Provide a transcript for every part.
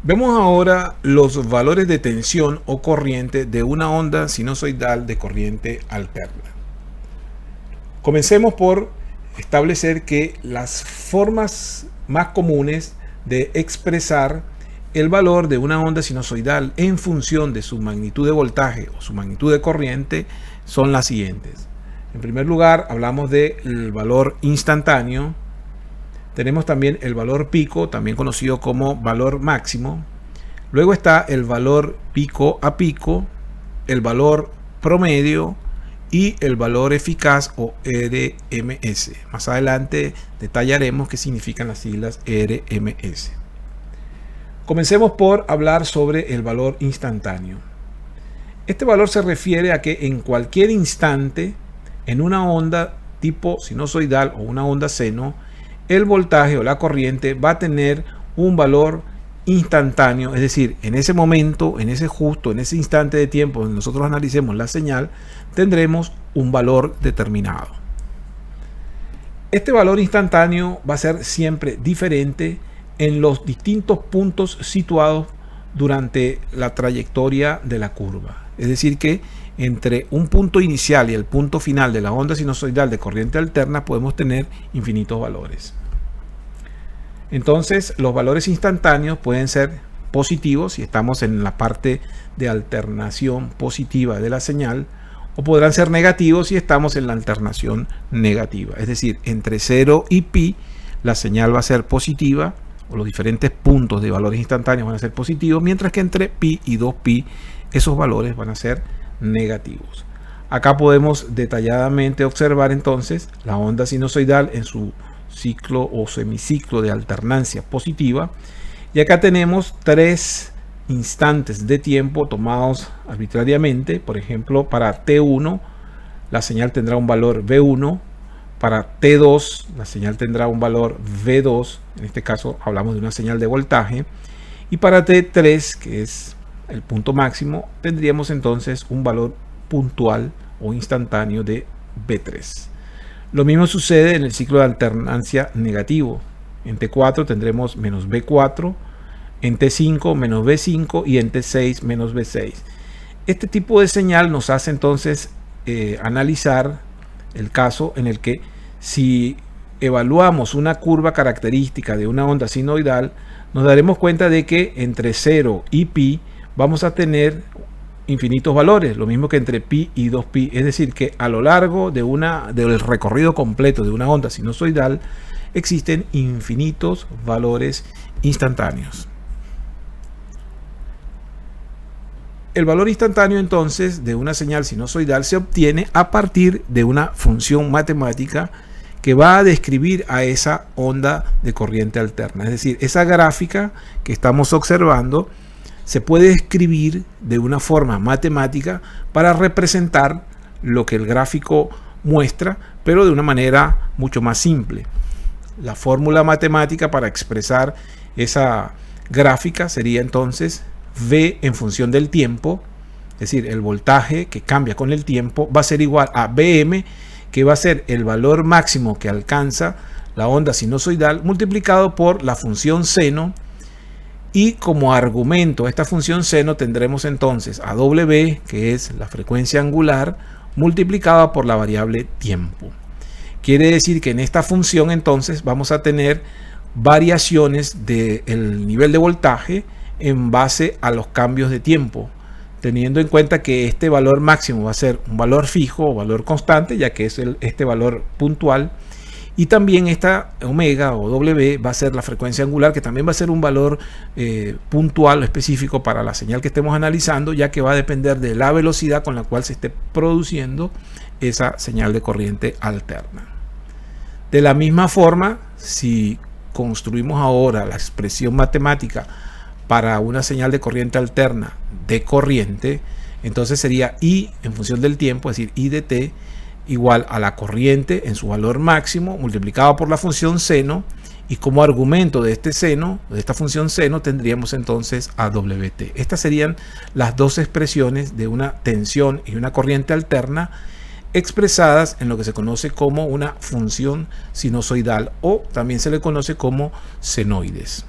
Vemos ahora los valores de tensión o corriente de una onda sinusoidal de corriente alterna. Comencemos por establecer que las formas más comunes de expresar el valor de una onda sinusoidal en función de su magnitud de voltaje o su magnitud de corriente son las siguientes. En primer lugar, hablamos del valor instantáneo. Tenemos también el valor pico, también conocido como valor máximo. Luego está el valor pico a pico, el valor promedio y el valor eficaz o RMS. Más adelante detallaremos qué significan las siglas RMS. Comencemos por hablar sobre el valor instantáneo. Este valor se refiere a que en cualquier instante, en una onda tipo sinusoidal o una onda seno, el voltaje o la corriente va a tener un valor instantáneo, es decir, en ese momento, en ese instante de tiempo donde nosotros analicemos la señal, tendremos un valor determinado. Este valor instantáneo va a ser siempre diferente en los distintos puntos situados durante la trayectoria de la curva. Es decir que entre un punto inicial y el punto final de la onda sinusoidal de corriente alterna podemos tener infinitos valores. Entonces, los valores instantáneos pueden ser positivos si estamos en la parte de alternación positiva de la señal, o podrán ser negativos si estamos en la alternación negativa. Es decir, entre 0 y pi la señal va a ser positiva, o los diferentes puntos de valores instantáneos van a ser positivos, mientras que entre pi y 2pi esos valores van a ser negativos. Acá podemos detalladamente observar entonces la onda sinusoidal en su ciclo o semiciclo de alternancia positiva, y acá tenemos tres instantes de tiempo tomados arbitrariamente. Por ejemplo, para T1 la señal tendrá un valor V1, para T2 la señal tendrá un valor V2, en este caso hablamos de una señal de voltaje, y para T3, que es el punto máximo, tendríamos entonces un valor puntual o instantáneo de V3. Lo mismo sucede en el ciclo de alternancia negativo. En T4 tendremos menos V4, en T5 menos V5 y en T6 menos V6. Este tipo de señal nos hace entonces analizar el caso en el que si evaluamos una curva característica de una onda sinusoidal, nos daremos cuenta de que entre 0 y pi vamos a tener infinitos valores, lo mismo que entre pi y 2pi, es decir que a lo largo del recorrido completo de una onda sinusoidal existen infinitos valores instantáneos. El valor instantáneo entonces de una señal sinusoidal se obtiene a partir de una función matemática que va a describir a esa onda de corriente alterna, es decir, esa gráfica que estamos observando se puede escribir de una forma matemática para representar lo que el gráfico muestra, pero de una manera mucho más simple. La fórmula matemática para expresar esa gráfica sería entonces V en función del tiempo, es decir, el voltaje que cambia con el tiempo va a ser igual a Vm, que va a ser el valor máximo que alcanza la onda sinusoidal multiplicado por la función seno. Y como argumento a esta función seno tendremos entonces a W, que es la frecuencia angular, multiplicada por la variable tiempo. Quiere decir que en esta función entonces vamos a tener variaciones del nivel de voltaje en base a los cambios de tiempo, teniendo en cuenta que este valor máximo va a ser un valor fijo o valor constante, ya que es este valor puntual. Y también esta omega o W va a ser la frecuencia angular, que también va a ser un valor puntual o específico para la señal que estemos analizando, ya que va a depender de la velocidad con la cual se esté produciendo esa señal de corriente alterna. De la misma forma, si construimos ahora la expresión matemática para una señal de corriente alterna de corriente, entonces sería I en función del tiempo, es decir, I de t, igual a la corriente en su valor máximo multiplicado por la función seno, y como argumento de este seno, de esta función seno, tendríamos entonces a Wt. Estas serían las dos expresiones de una tensión y una corriente alterna expresadas en lo que se conoce como una función sinusoidal, o también se le conoce como senoides.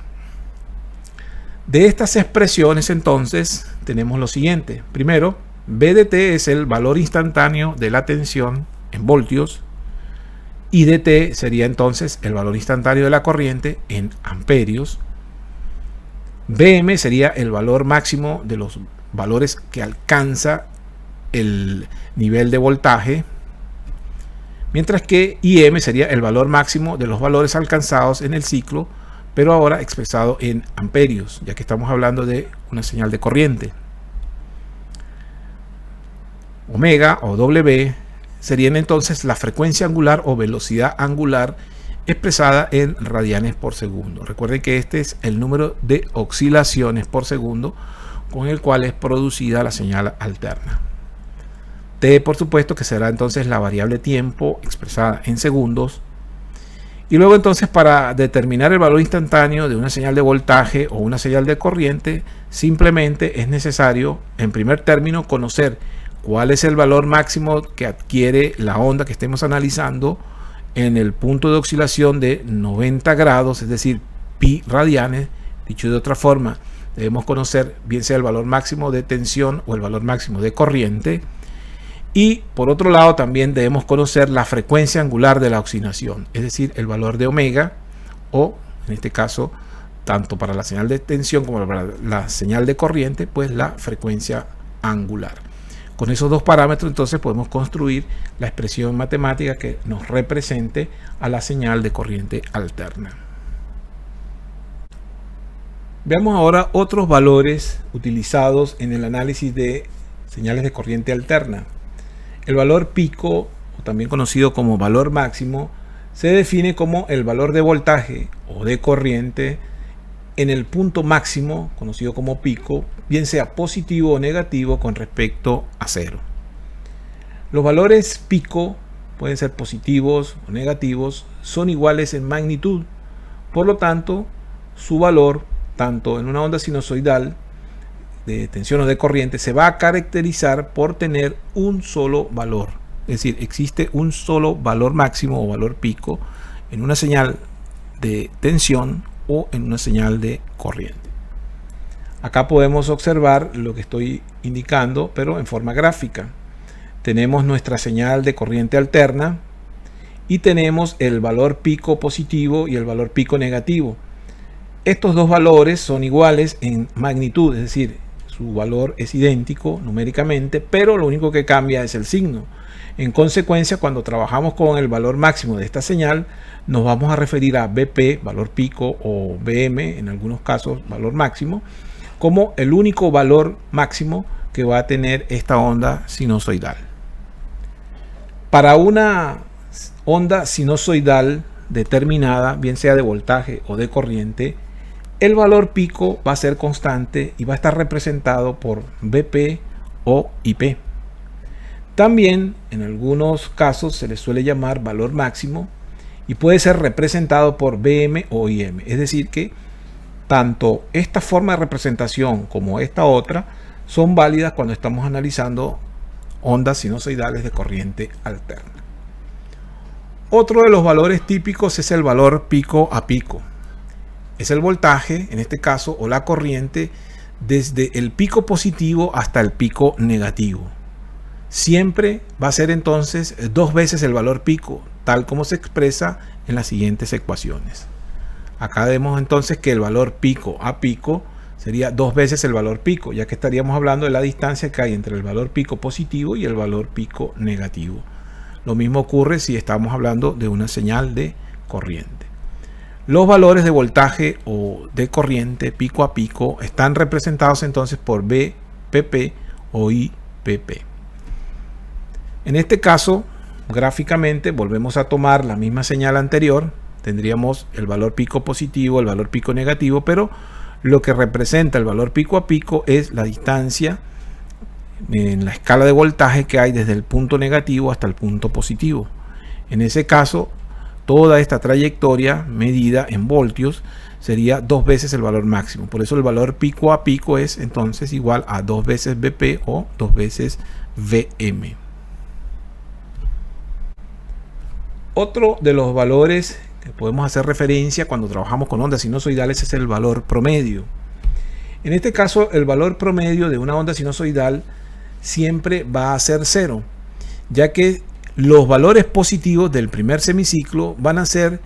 De estas expresiones entonces tenemos lo siguiente. Primero, B de T es el valor instantáneo de la tensión en voltios. I de T sería entonces el valor instantáneo de la corriente en amperios. Bm sería el valor máximo de los valores que alcanza el nivel de voltaje, mientras que Im sería el valor máximo de los valores alcanzados en el ciclo, pero ahora expresado en amperios, ya que estamos hablando de una señal de corriente. Omega o W serían entonces la frecuencia angular o velocidad angular expresada en radianes por segundo. Recuerden que este es el número de oscilaciones por segundo con el cual es producida la señal alterna. T, por supuesto, que será entonces la variable tiempo expresada en segundos. Y luego entonces, para determinar el valor instantáneo de una señal de voltaje o una señal de corriente, simplemente es necesario, en primer término, conocer cuál es el valor máximo que adquiere la onda que estemos analizando en el punto de oscilación de 90 grados, es decir, pi radianes. Dicho de otra forma, debemos conocer bien sea el valor máximo de tensión o el valor máximo de corriente. Y por otro lado también debemos conocer la frecuencia angular de la oscilación, es decir, el valor de omega, o en este caso, tanto para la señal de tensión como para la señal de corriente, pues la frecuencia angular. Con esos dos parámetros entonces podemos construir la expresión matemática que nos represente a la señal de corriente alterna. Veamos ahora otros valores utilizados en el análisis de señales de corriente alterna. El valor pico, o también conocido como valor máximo, se define como el valor de voltaje o de corriente en el punto máximo, conocido como pico, bien sea positivo o negativo con respecto a cero. Los valores pico pueden ser positivos o negativos, son iguales en magnitud, por lo tanto, su valor, tanto en una onda sinusoidal de tensión o de corriente, se va a caracterizar por tener un solo valor. Es decir, existe un solo valor máximo o valor pico en una señal de tensión o en una señal de corriente. Acá podemos observar lo que estoy indicando, pero en forma gráfica. Tenemos nuestra señal de corriente alterna y tenemos el valor pico positivo y el valor pico negativo. Estos dos valores son iguales en magnitud, es decir, su valor es idéntico numéricamente, pero lo único que cambia es el signo. En consecuencia, cuando trabajamos con el valor máximo de esta señal, nos vamos a referir a BP, valor pico, o BM, en algunos casos valor máximo, como el único valor máximo que va a tener esta onda sinusoidal. Para una onda sinusoidal determinada, bien sea de voltaje o de corriente, el valor pico va a ser constante y va a estar representado por BP o IP. También en algunos casos se le suele llamar valor máximo y puede ser representado por BM o IM. Es decir que tanto esta forma de representación como esta otra son válidas cuando estamos analizando ondas sinusoidales de corriente alterna. Otro de los valores típicos es el valor pico a pico. Es el voltaje, en este caso, o la corriente desde el pico positivo hasta el pico negativo. Siempre va a ser entonces 2 veces el valor pico, tal como se expresa en las siguientes ecuaciones. Acá vemos entonces que el valor pico a pico sería 2 veces el valor pico, ya que estaríamos hablando de la distancia que hay entre el valor pico positivo y el valor pico negativo. Lo mismo ocurre si estamos hablando de una señal de corriente. Los valores de voltaje o de corriente pico a pico están representados entonces por BPP o IPP. En este caso, gráficamente, volvemos a tomar la misma señal anterior. Tendríamos el valor pico positivo, el valor pico negativo, pero lo que representa el valor pico a pico es la distancia en la escala de voltaje que hay desde el punto negativo hasta el punto positivo. En ese caso, toda esta trayectoria medida en voltios sería 2 veces el valor máximo. Por eso el valor pico a pico es entonces igual a 2 veces BP o 2 veces VM. Otro de los valores que podemos hacer referencia cuando trabajamos con ondas sinusoidales es el valor promedio. En este caso, el valor promedio de una onda sinusoidal siempre va a ser 0, ya que los valores positivos del primer semiciclo van a ser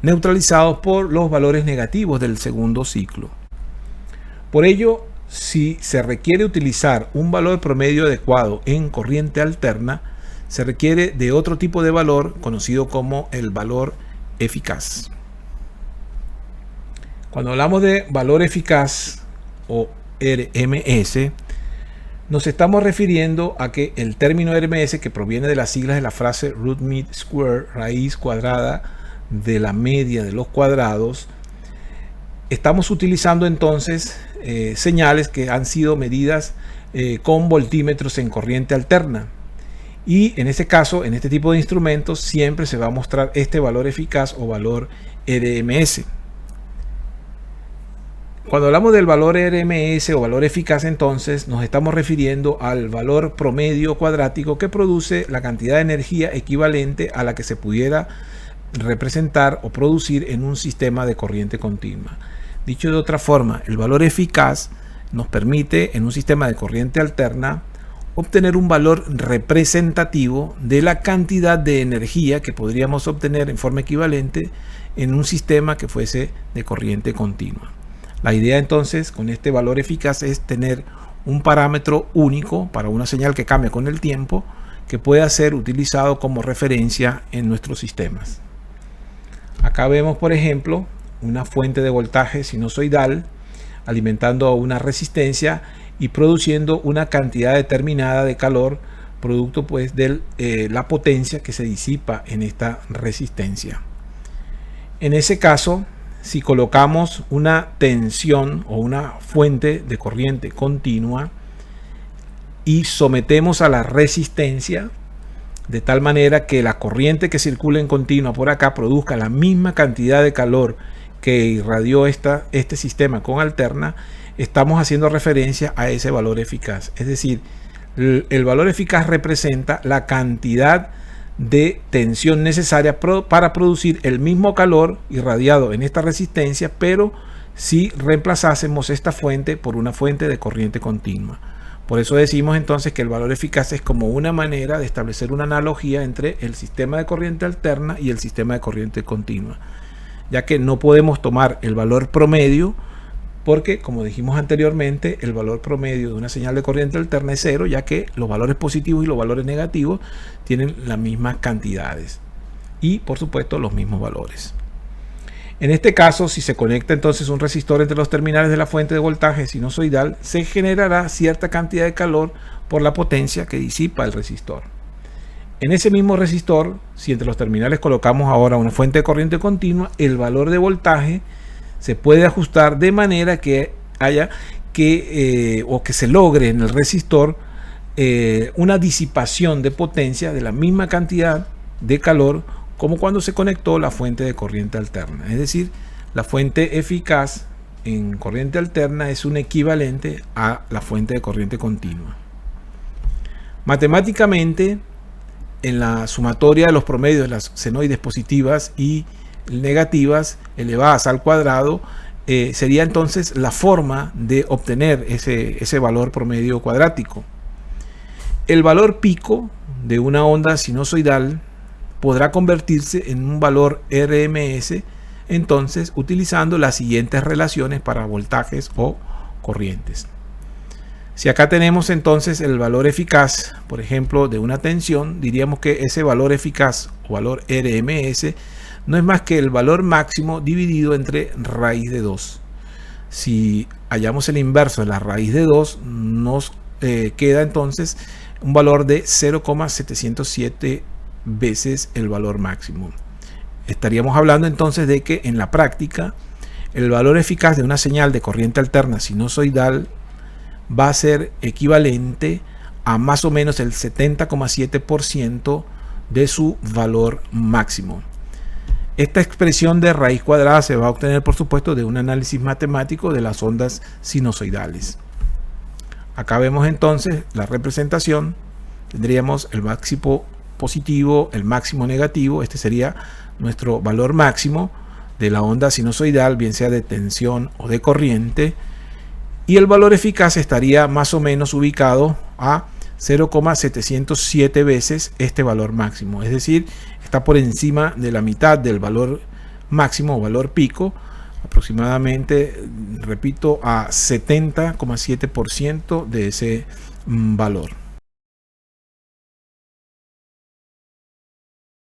neutralizados por los valores negativos del segundo ciclo. Por ello, si se requiere utilizar un valor promedio adecuado en corriente alterna, se requiere de otro tipo de valor conocido como el valor eficaz. Cuando hablamos de valor eficaz o RMS, nos estamos refiriendo a que el término RMS, que proviene de las siglas de la frase root mean square, raíz cuadrada de la media de los cuadrados, estamos utilizando entonces señales que han sido medidas con voltímetros en corriente alterna. Y en este caso, en este tipo de instrumentos, siempre se va a mostrar este valor eficaz o valor RMS. Cuando hablamos del valor RMS o valor eficaz, entonces nos estamos refiriendo al valor promedio cuadrático que produce la cantidad de energía equivalente a la que se pudiera representar o producir en un sistema de corriente continua. Dicho de otra forma, el valor eficaz nos permite en un sistema de corriente alterna obtener un valor representativo de la cantidad de energía que podríamos obtener en forma equivalente en un sistema que fuese de corriente continua. La idea entonces con este valor eficaz es tener un parámetro único para una señal que cambia con el tiempo que pueda ser utilizado como referencia en nuestros sistemas. Acá vemos, por ejemplo, una fuente de voltaje sinusoidal alimentando a una resistencia y produciendo una cantidad determinada de calor, producto pues de la potencia que se disipa en esta resistencia. En ese caso, si colocamos una tensión o una fuente de corriente continua y sometemos a la resistencia, de tal manera que la corriente que circula en continua por acá produzca la misma cantidad de calor que irradió este sistema con alterna, estamos haciendo referencia a ese valor eficaz. Es decir, el valor eficaz representa la cantidad de tensión necesaria para producir el mismo calor irradiado en esta resistencia, pero si reemplazásemos esta fuente por una fuente de corriente continua. Por eso decimos entonces que el valor eficaz es como una manera de establecer una analogía entre el sistema de corriente alterna y el sistema de corriente continua, ya que no podemos tomar el valor promedio porque, como dijimos anteriormente, el valor promedio de una señal de corriente alterna es 0, ya que los valores positivos y los valores negativos tienen las mismas cantidades y, por supuesto, los mismos valores. En este caso, si se conecta entonces un resistor entre los terminales de la fuente de voltaje sinusoidal, se generará cierta cantidad de calor por la potencia que disipa el resistor. En ese mismo resistor, si entre los terminales colocamos ahora una fuente de corriente continua, el valor de voltaje se puede ajustar de manera que haya que se logre en el resistor una disipación de potencia de la misma cantidad de calor como cuando se conectó la fuente de corriente alterna. Es decir, la fuente eficaz en corriente alterna es un equivalente a la fuente de corriente continua. Matemáticamente, en la sumatoria de los promedios de las senoides positivas y negativas elevadas al cuadrado, sería entonces la forma de obtener ese valor promedio cuadrático. El valor pico de una onda sinusoidal podrá convertirse en un valor RMS entonces utilizando las siguientes relaciones para voltajes o corrientes. Si acá tenemos entonces el valor eficaz, por ejemplo, de una tensión, diríamos que ese valor eficaz o valor RMS no es más que el valor máximo dividido entre raíz de 2. Si hallamos el inverso de la raíz de 2, nos queda entonces un valor de 0,707 veces el valor máximo. Estaríamos hablando entonces de que en la práctica el valor eficaz de una señal de corriente alterna sinusoidal va a ser equivalente a más o menos el 70,7% de su valor máximo. Esta expresión de raíz cuadrada se va a obtener, por supuesto, de un análisis matemático de las ondas sinusoidales. Acá vemos entonces la representación. Tendríamos el máximo positivo, el máximo negativo. Este sería nuestro valor máximo de la onda sinusoidal, bien sea de tensión o de corriente. y el valor eficaz estaría más o menos ubicado a 0,707 veces este valor máximo, es decir, está por encima de la mitad del valor máximo o valor pico, aproximadamente, repito, a 70,7% de ese valor.